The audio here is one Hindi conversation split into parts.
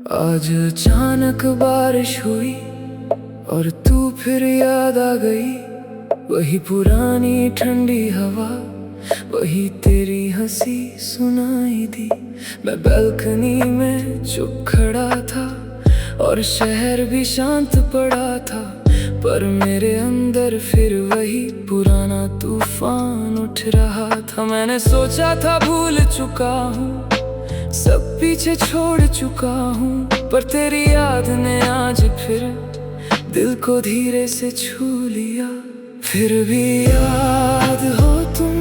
आज अचानक बारिश हुई और तू फिर याद आ गई। वही पुरानी ठंडी हवा, वही तेरी हंसी सुनाई दी। मैं बालकनी में चुप खड़ा था और शहर भी शांत पड़ा था, पर मेरे अंदर फिर वही पुराना तूफान उठ रहा था। मैंने सोचा था भूल चुका हूँ, सब पीछे छोड़ चुका हूँ, पर तेरी याद ने आज फिर दिल को धीरे से छू लिया। फिर भी याद हो तुम,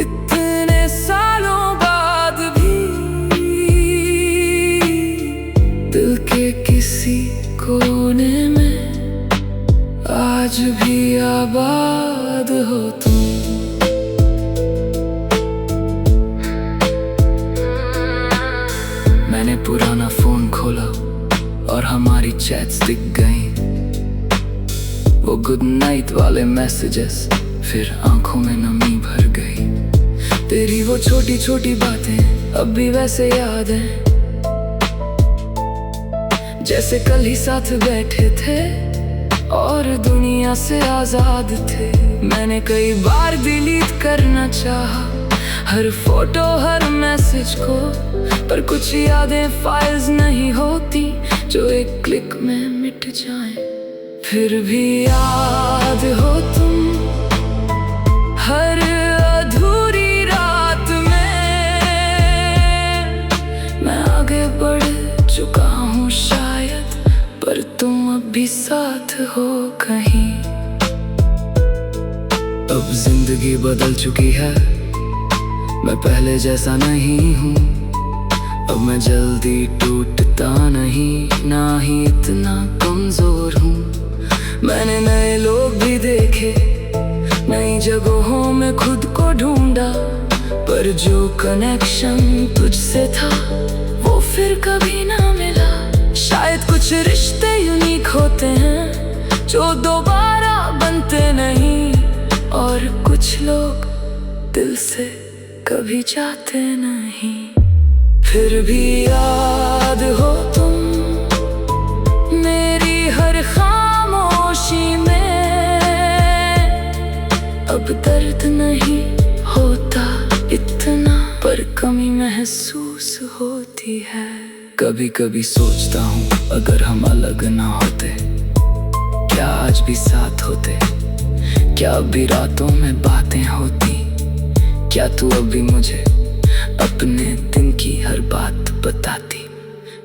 इतने सालों बाद भी दिल के किसी कोने में आज भी आबाद हो तुम। मैंने पुराना फोन खोला और हमारी चैट्स दिख गई, वो गुड नाइट वाले मैसेजेस, फिर आंखों में नमी भर गई। तेरी वो छोटी छोटी बातें अब भी वैसे याद हैं, जैसे कल ही साथ बैठे थे और दुनिया से आजाद थे। मैंने कई बार डिलीट करना चाहा हर फोटो हर मैसेज को, पर कुछ यादें फाइल्स नहीं होती जो एक क्लिक में मिट जाएं। फिर भी याद हो तुम, हर अधूरी रात में मैं आगे बढ़ चुका हूँ शायद, पर तुम अब भी साथ हो कहीं। अब जिंदगी बदल चुकी है, मैं पहले जैसा नहीं हूँ। अब मैं जल्दी टूटता नहीं, ना ही इतना कमजोर हूँ। मैंने नए लोग भी देखे, नई जगहों में खुद को ढूंढा, पर जो कनेक्शन तुझसे था वो फिर कभी ना मिला। शायद कुछ रिश्ते यूनिक होते हैं जो दोबारा बनते नहीं, और कुछ लोग दिल से कभी जाते नहीं। फिर भी याद हो तुम, मेरी हर खामोशी में अब दर्द नहीं होता इतना, पर कमी महसूस होती है। कभी कभी सोचता हूँ अगर हम अलग ना होते, क्या आज भी साथ होते? क्या अभी रातों में बातें होती? क्या तू अभी मुझे अपने दिन की हर बात बताती?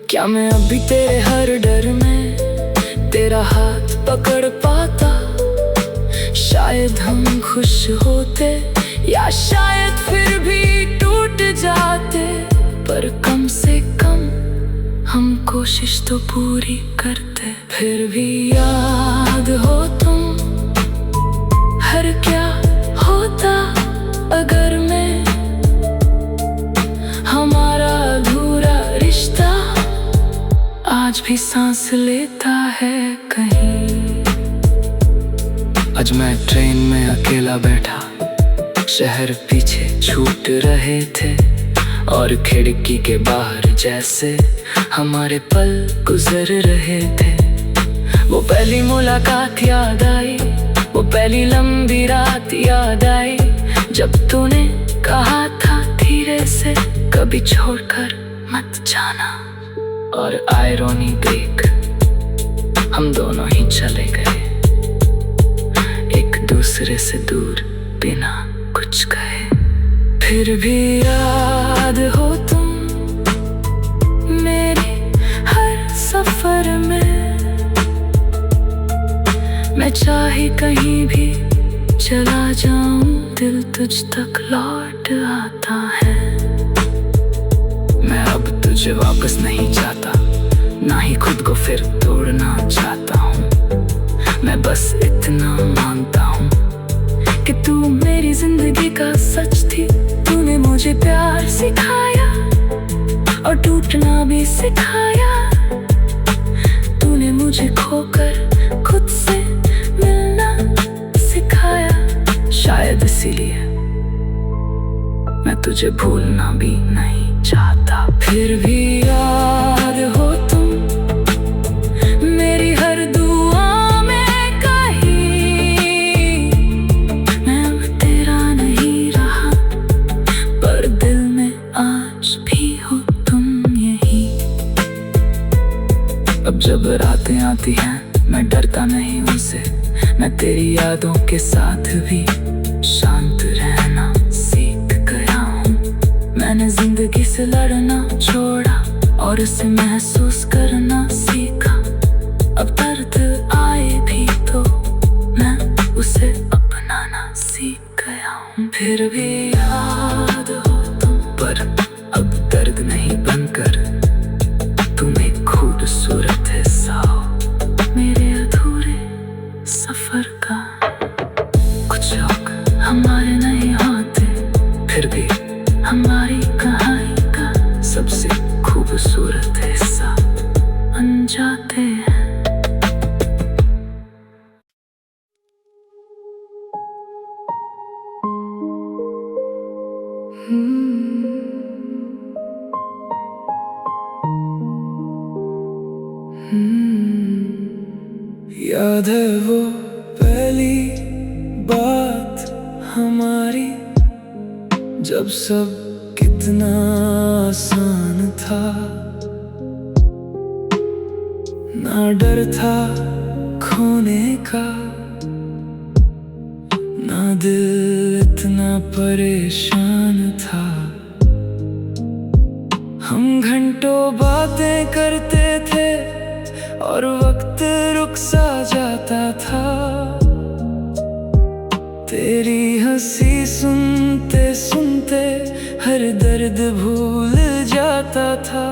क्या मैं अभी तेरे हर डर में तेरा हाथ पकड़ पाता? शायद हम खुश होते, या शायद फिर भी टूट जाते, पर कम से कम हम कोशिश तो पूरी करते। फिर भी याद हो तुम, हर क्या होता अगर मैं हमारा अधूरा रिश्ता आज भी सांस लेता है कहीं। आज मैं ट्रेन में अकेला बैठा, शहर पीछे छूट रहे थे, और खिड़की के बाहर जैसे हमारे पल गुजर रहे थे। वो पहली मुलाकात याद आई, वो पहली लंबी रात याद आई, जब तूने कहा था धीरे से कभी छोड़कर मत जाना। और आयरनी देख हम दोनों ही चले गए, एक दूसरे से दूर बिना कुछ कहे। फिर भी याद हो तुम, मेरे हर सफर में मैं चाहे कहीं भी चला जाऊं, दिल तुझ तक लौट आता है। मैं अब तुझे वापस नहीं चाहता, ना ही खुद को फिर तोड़ना चाहता हूँ। मैं बस इतना मानता हूँ कि तू मेरी जिंदगी का सच थी। तूने मुझे प्यार सिखाया और टूटना भी सिखाया। तूने मुझे खोकर खुद से मिलना सिखाया। शायद इसीलिए मैं तुझे भूलना भी नहीं चाहता। फिर भी याद अब जब रातें आती हैं मैं डरता नहीं उनसे, मैं तेरी यादों के साथ भी शांत रहना सीख गया हूँ। मैंने जिंदगी से लड़ना छोड़ा और उसे महसूस करना सीखा। अब दर्द आए भी तो मैं उसे अपनाना सीख गया हूँ। फिर भी याद हो तुम, पर अब दर्द नहीं बनकर तुम एक खूबसूरत हिस्सा हो मेरे अधूरे सफर का। कुछ लोग हमारे नहीं होते, फिर भी हमारी कहानी का सबसे खूबसूरत हिस्सा बन जाते हैं। याद है वो पहली बात हमारी, जब सब कितना आसान था। ना डर था खोने का, ना दिल इतना परेशान था। हम घंटों बातें करते थे और वक्त रुक सा जाता था। तेरी हंसी सुनते सुनते हर दर्द भूल जाता था।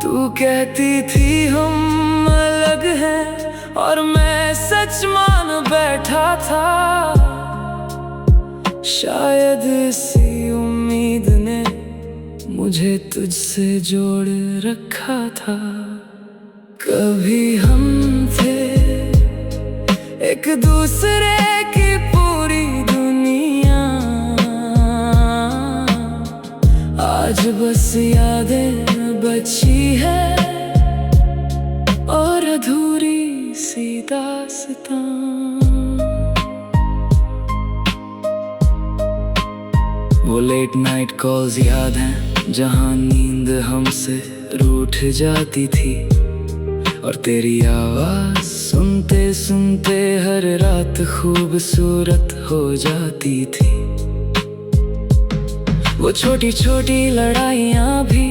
तू कहती थी हम अलग हैं और मैं सच मान बैठा था। शायद इसी उम्मीद ने मुझे तुझसे जोड़ रखा था। कभी हम थे एक दूसरे की पूरी दुनिया, आज बस यादें बची है और अधूरी सी दास्तां। वो लेट नाइट कॉल्स याद हैं जहां नींद हमसे रूठ जाती थी, और तेरी आवाज सुनते सुनते हर रात खूबसूरत हो जाती थी। वो छोटी छोटी लड़ाइयाँ भी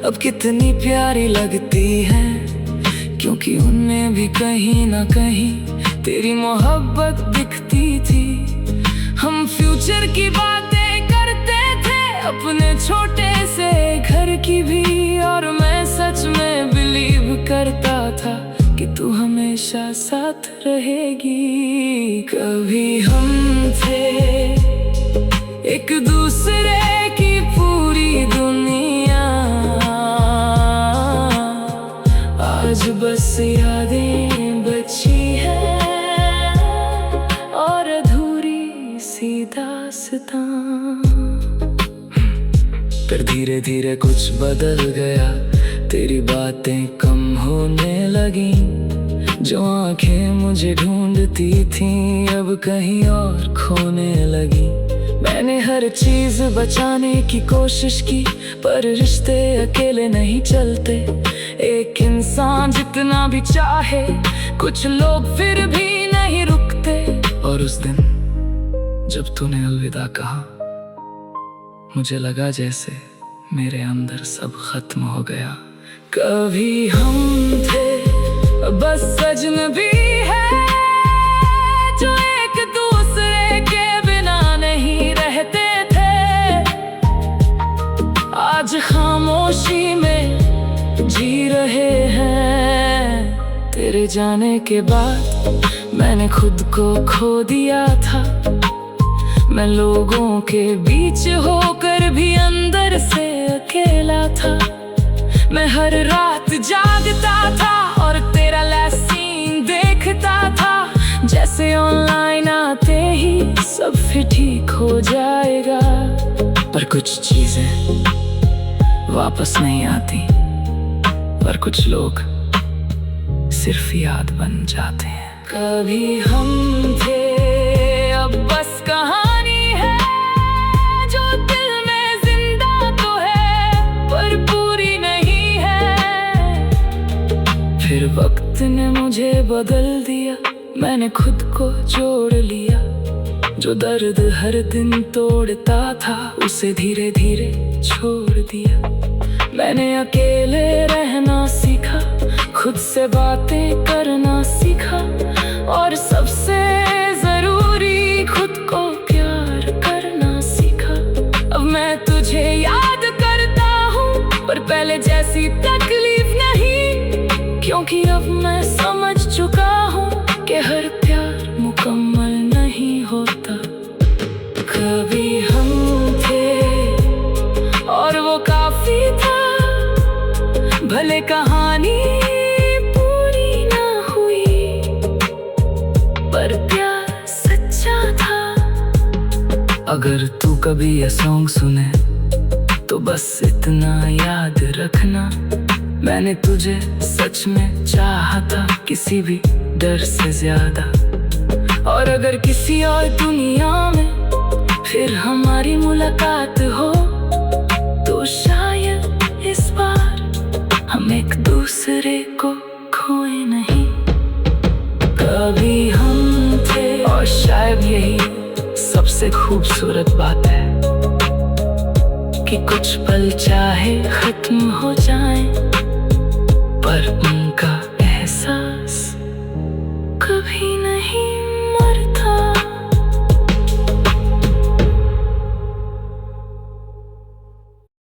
अब कितनी प्यारी लगती हैं, क्योंकि उनमें भी कहीं ना कहीं तेरी मोहब्बत दिखती थी। हम फ्यूचर की बातें करते थे, अपने छोटे से घर की भी, और मैं सच में बिलीव करता था कि तू हमेशा साथ रहेगी। कभी हम थे एक दूसरे की पूरी दुनिया, आज बस यादें बची है और अधूरी सी दास्तां। फिर धीरे धीरे कुछ बदल गया, तेरी बातें कम होने लगी। जो आंखें मुझे ढूंढती थीं अब कहीं और खोने लगी। मैंने हर चीज बचाने की कोशिश की, पर रिश्ते अकेले नहीं चलते। एक इंसान जितना भी चाहे, कुछ लोग फिर भी नहीं रुकते। और उस दिन जब तूने अलविदा कहा, मुझे लगा जैसे मेरे अंदर सब खत्म हो गया। कभी हम थे बस अजनबी है, जो एक दूसरे के बिना नहीं रहते थे। आज खामोशी में जी रहे हैं। तेरे जाने के बाद मैंने खुद को खो दिया था। मैं लोगों के बीच होकर भी अंदर से अकेला था। मैं हर रात जागता था और तेरा लास्ट सीन देखता था, जैसे ऑनलाइन आते ही सब फिर ठीक हो जाएगा। पर कुछ चीजें वापस नहीं आती, पर कुछ लोग सिर्फ याद बन जाते हैं। कभी हम थे अब बस कहानी है, जो दिल में जिंदा तो है पर पूरी नहीं है। मुझे बदल दिया, मैंने खुद को जोड़ लिया। जो दर्द हर दिन तोड़ता था, उसे धीरे धीरे छोड़ दिया। मैंने अकेले रहना सीखा, खुद से बातें करना सीखा, और सबसे जरूरी खुद को प्यार करना सीखा। अब मैं तुझे याद करता हूँ, पर पहले जैसी तकलीफ नहीं, क्योंकि अब मैं समझ चुका हूँ कि हर प्यार मुकम्मल नहीं होता। कभी हम थे और वो काफी था, भले कहानी पूरी ना हुई, पर प्यार सच्चा था। अगर तू कभी ये सॉन्ग सुने तो बस इतना याद रखना, मैंने तुझे सच में चाहा था, किसी भी डर से ज्यादा। और अगर किसी और दुनिया में फिर हमारी मुलाकात हो, तो शायद इस बार हम एक दूसरे को खोए नहीं। कभी हम थे, और शायद यही सबसे खूबसूरत बात है, कि कुछ पल चाहे खत्म हो जाएं, पर उनका एहसास कभी नहीं